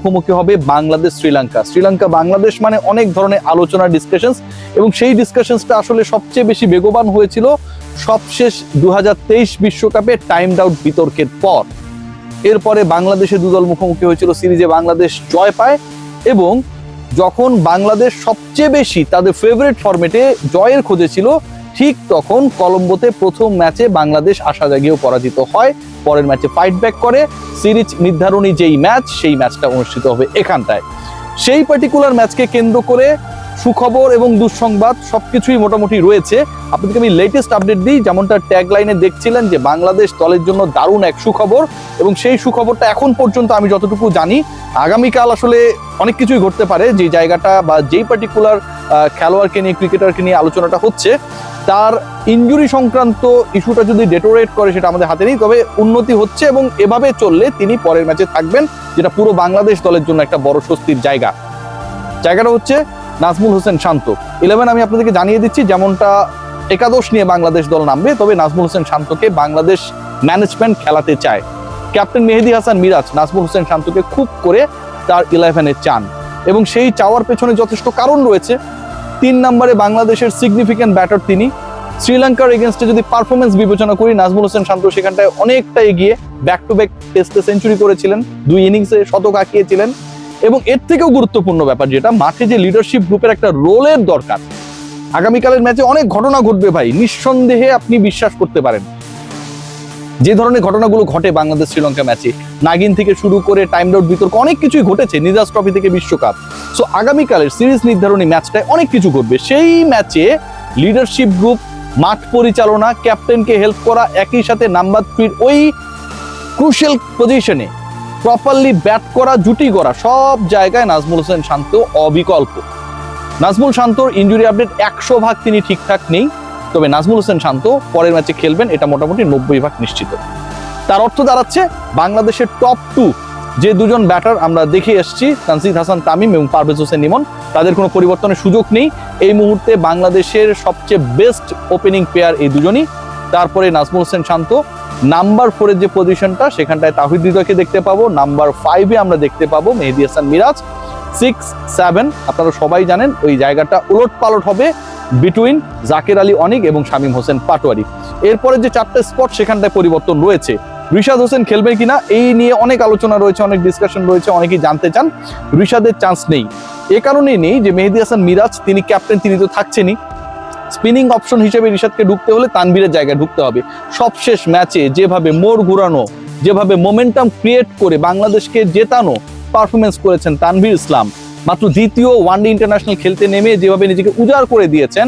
মুখোমুখি হবে বাংলাদেশ শ্রীলঙ্কা। শ্রীলঙ্কা বাংলাদেশ মানে অনেক ধরনের আলোচনা ডিসকাশনস, এবং সেই ডিসকাশনসটা আসলে সবচেয়ে বেশি বেগবান হয়েছিল সবশেষ 2023 বিশ্বকাপে টাইমড আউট বিতর্কের পর। এরপরে বাংলাদেশে দুদল মুখোমুখি হয়েছিল, সিরিজে বাংলাদেশ জয় পায়, এবং যখন বাংলাদেশ সবচেয়ে বেশি তাদের ফেভারিট ফরম্যাটে জয়ের খোঁজে ছিল, ঠিক তখন কলম্বোতে প্রথম ম্যাচে বাংলাদেশ আশা জাগিয়েও পরাজিত হয়। পরের ম্যাচে ফাইট ব্যাক করে সিরিজ নির্ধারণী যেই ম্যাচ, সেই ম্যাচটা অনুষ্ঠিত হবে এখানটায়। সেই পার্টিকুলার ম্যাচকে কেন্দ্র করে সুখবর এবং দুঃসংবাদ সবকিছুই মোটামুটি রয়েছে। আপনাদেরকে আমি লেটেস্ট আপডেট দিই, যেমনটা ট্যাগ লাইনে দেখছিলেন যে বাংলাদেশ দলের জন্য দারুণ এক সুখবর, এবং সেই সুখবরটা এখন পর্যন্ত আমি যতটুকু জানি আগামীকাল আসলে অনেক কিছুই ঘটতে পারে। যে জায়গাটা বা যেই পার্টিকুলার খেলোয়াড়কে নিয়ে, ক্রিকেটারকে নিয়ে আলোচনাটা হচ্ছে, তার ইনজুরি সংক্রান্ত ইস্যুটা যদি ডেটোরেট করে সেটা আমাদের হাতে নেই, তবে উন্নতি হচ্ছে এবং এভাবে চললে তিনি পরের ম্যাচে থাকবেন, যেটা পুরো বাংলাদেশ দলের জন্য একটা বড় স্বস্তির জায়গাটা হচ্ছে নাজমুল হোসেন শান্ত। 11 আমি আপনাদেরকে জানিয়ে দিচ্ছি, যেমনটা একাদশ নিয়ে বাংলাদেশ দল নামবে, তবে নাজমুল হোসেন শান্তকে বাংলাদেশ ম্যানেজমেন্ট খেলাতে চায়। ক্যাপ্টেন মেহেদী হাসান মিরাজ নাজমুল হোসেন শান্তকে খুব করে তার 11-এ চান, এবং সেই চাওয়ার পেছনে যথেষ্ট কারণ রয়েছে। 3 নম্বরে বাংলাদেশের সিগনিফিক্যান্ট ব্যাটার তিনি। শ্রীলঙ্কার এগেনস্টে যদি পারফরমেন্স বিবেচনা করি, নাজমুল হোসেন শান্ত সেখানটায় অনেকটা এগিয়ে, ব্যাক টু ব্যাক টেস্টে সেঞ্চুরি করেছিলেন, 2 ইনিংসে শতক হাঁকিয়েছিলেন, এবং এর থেকেও গুরুত্বপূর্ণ ব্যাপার যেটা, মাঠে যে লিডারশিপ গ্রুপের একটা রোলের দরকার। আগামীকালের ম্যাচে অনেক ঘটনা ঘটবে ভাই, নিঃসন্দেহে আপনি বিশ্বাস করতে পারেন। যে ধরনের ঘটনাগুলো ঘটে বাংলাদেশ শ্রীলঙ্কা ম্যাচে, নাগিন থেকে শুরু করে টাইমড আউট বিতর্ক, অনেক কিছুই ঘটেছে, নিজাজ ট্রফি থেকে বিশ্বকাপ। সো আগামীকালের সিরিজ নির্ধারণী ম্যাচটায় অনেক কিছু ঘটবে। সেই ম্যাচে লিডারশিপ গ্রুপ, মাঠ পরিচালনা, ক্যাপ্টেনকে হেল্প করা, একই সাথে নাম্বার 3 ওই ক্রুশিয়াল পজিশনে প্রপারলি ব্যাট করা, জুটি করা, সব জায়গায় নাজমুল হোসেন শান্ত অবিকল্প। নাজমুল শান্তর ইনজুরি আপডেট 100% তিনি ঠিকঠাক নেই, তবে নাজমুল হোসেন শান্ত পরের ম্যাচে খেলবেন, এটা মোটামুটি 90% নিশ্চিত। তার অর্থ দাঁড়াচ্ছে বাংলাদেশের টপ 2 যে দুজন ব্যাটার আমরা দেখে এসেছি, তানজিদ হাসান তামিম এবং পারভেজ হোসেন ইমন, তাদের কোনো পরিবর্তনের সুযোগ নেই। এই মুহূর্তে বাংলাদেশের সবচেয়ে বেস্ট ওপেনিং প্লেয়ার এই দুজনই। তারপরে নাজমুল হোসেন শান্ত। নাম্বার 4-এর যে পজিশনটা, সেখানটায় তাহিদ হৃদয়কে দেখতে পাবো। নাম্বার 5-এ আমরা দেখতে পাবো মেহেদী হাসান মিরাজ। 6, 7 আপনারা সবাই জানেন ওই জায়গাটা উলট পালট হবে বিটুইন জাকের আলী অনিক এবং শামীম হোসেন পাটোয়ারি। এরপরে যে 4টা স্পট, সেখানটায় পরিবর্তন রয়েছে। রিশাদ হোসেন খেলবে কিনা এই নিয়ে অনেক আলোচনা রয়েছে, অনেক ডিসকাশন রয়েছে, অনেকেই জানতে চান। রিশাদের চান্স নেই, এ কারণেই নেই যে মেহেদী হাসান মিরাজ তিনি ক্যাপ্টেন, তিনি তো থাকছেনই। স্পিনিং অপশন হিসেবে রিশাদকে ঢুকতে হলে তানভীরের জায়গায় ঢুকতে হবে। সবশেষ ম্যাচে যেভাবে মোড় ঘুরানো, যেভাবে মোমেন্টাম ক্রিয়েট করে বাংলাদেশকে জেতানো পারফরমেন্স করেছেন তানভীর ইসলাম, মাত্র দ্বিতীয় ওয়ানডে ইন্টারন্যাশনাল খেলতে নেমে যেভাবে নিজেকে উজাড় করে দিয়েছেন,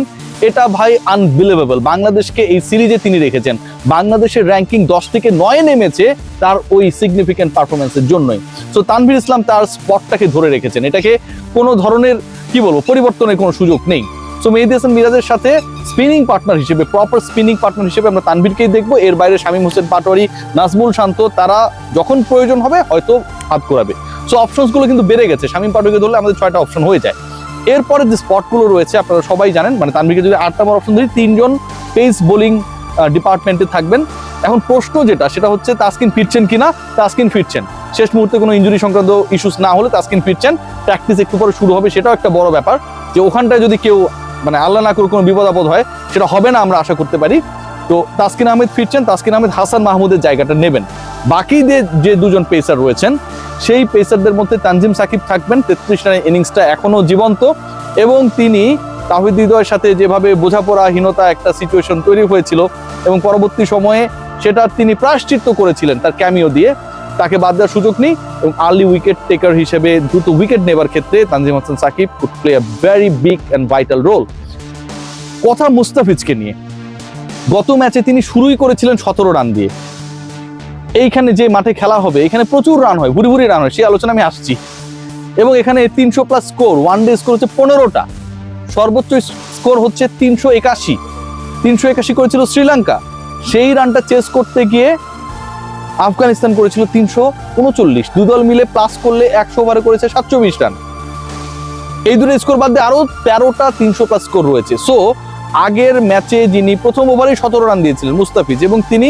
এটা ভাই আনবিলিভেবল। বাংলাদেশকে এই সিরিজে তিনি রেখেছেন। বাংলাদেশের র্যাঙ্কিং 10 থেকে 9 নেমেছে তার ওই সিগনিফিক্যান্ট পারফরমেন্সের জন্যই। সো তানভীর ইসলাম তার স্পটটাকে ধরে রেখেছেন, এটাকে কোনো ধরনের পরিবর্তনের কোনো সুযোগ নেই। সো মেহেদী হাসান মিরাজের সাথে স্পিনিং পার্টনার হিসেবে, প্রপার স্পিনিং পার্টনার হিসেবে আমরা তানভীরকেই দেখবো। এর বাইরে শামীম হোসেন পাটোয়ারি, নাজমুল শান্ত, তারা যখন প্রয়োজন হবে হয়তো হাত করাবে। সো অপশনসগুলো কিন্তু বেড়ে গেছে। শামীম পাটোয়ারিকে ধরলে আমাদের 6টা অপশন হয়ে যায়। এরপরে যে স্পটগুলো রয়েছে আপনারা সবাই জানেন, মানে তানভীরকে যদি 8 নম্বর অপশন ধরি, 3 জন পেস বোলিং ডিপার্টমেন্টে থাকবেন। এখন প্রশ্ন যেটা, সেটা হচ্ছে তাসকিন ফিরছেন কিনা। তাসকিন ফিরছেন, শেষ মুহূর্তে কোনো ইনজুরি সংক্রান্ত ইস্যুস না হলে তাসকিন ফিরছেন। প্র্যাকটিস একটু পরে শুরু হবে, সেটাও একটা বড় ব্যাপার, যে ওখানটায় যদি কেউ আল্লাহ না করে কোনো বিপদ আপদ হয়, সেটা হবে না আমরা আশা করতে পারি। তো তাসকিন আহমেদ ফিরছেন, তাসকিন আহমেদ হাসান মাহমুদের জায়গাটা নেবেন। বাকি যে দুজন পেসার রয়েছেন, সেই পেসারদের মধ্যে তানজিম সাকিব থাকবেন। 33 রানের ইনিংসটা এখনো জীবন্ত, এবং তিনি তাহিদ হৃদয়ের সাথে যেভাবে বোঝাপড়াহীনতা একটা সিচুয়েশন তৈরি হয়েছিল, এবং পরবর্তী সময়ে সেটা তিনি প্রায়শ্চিত্ত করেছিলেন তার ক্যামিও দিয়ে, তাকে বাদ দেওয়ার সুযোগ নেই। এবং আর্লি উইকেট টেকার হিসেবে দ্রুত উইকেট নেবার ক্ষেত্রে Tanzim Hasan Sakib could play a very big and vital role. কথা মুস্তাফিজকে নিয়ে, গত ম্যাচে তিনি শুরুই করেছিলেন 17 রান দিয়ে। এইখানে যে মাঠে খেলা হবে, এখানে প্রচুর রান হয়, ভুরি ভুরি রান হয়, সেই আলোচনা আমি আসছি। এবং এখানে 300+ স্কোর, ওয়ানডে স্কোর হচ্ছে 15টা, সর্বোচ্চ স্কোর হচ্ছে 381। 381 করেছিল শ্রীলঙ্কা। সেই রানটা চেস করতে গিয়ে আফগানিস্তান করেছিল 339। দুদল মিলে প্লাস করলে 100 ওভারে করেছে 720 রান। এই দুটো স্কোর বাদ দিয়ে আরো 13টা 300+ স্কোর রয়েছে। সো আগের ম্যাচে যিনি প্রথম ওভারেই 17 রান দিয়েছিলেন মুস্তাফিজ, এবং তিনি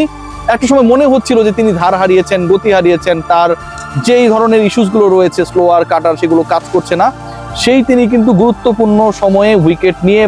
একটা সময় মনে হচ্ছিল যে তিনি ধার হারিয়েছেন, গতি হারিয়েছেন, তার যেই ধরনের ইস্যুসগুলো রয়েছে স্লোয়ার কাটার সেগুলো কাজ করছে না, সেই তিনি কিন্তু গুরুত্বপূর্ণ সময়ে উইকেট নিয়ে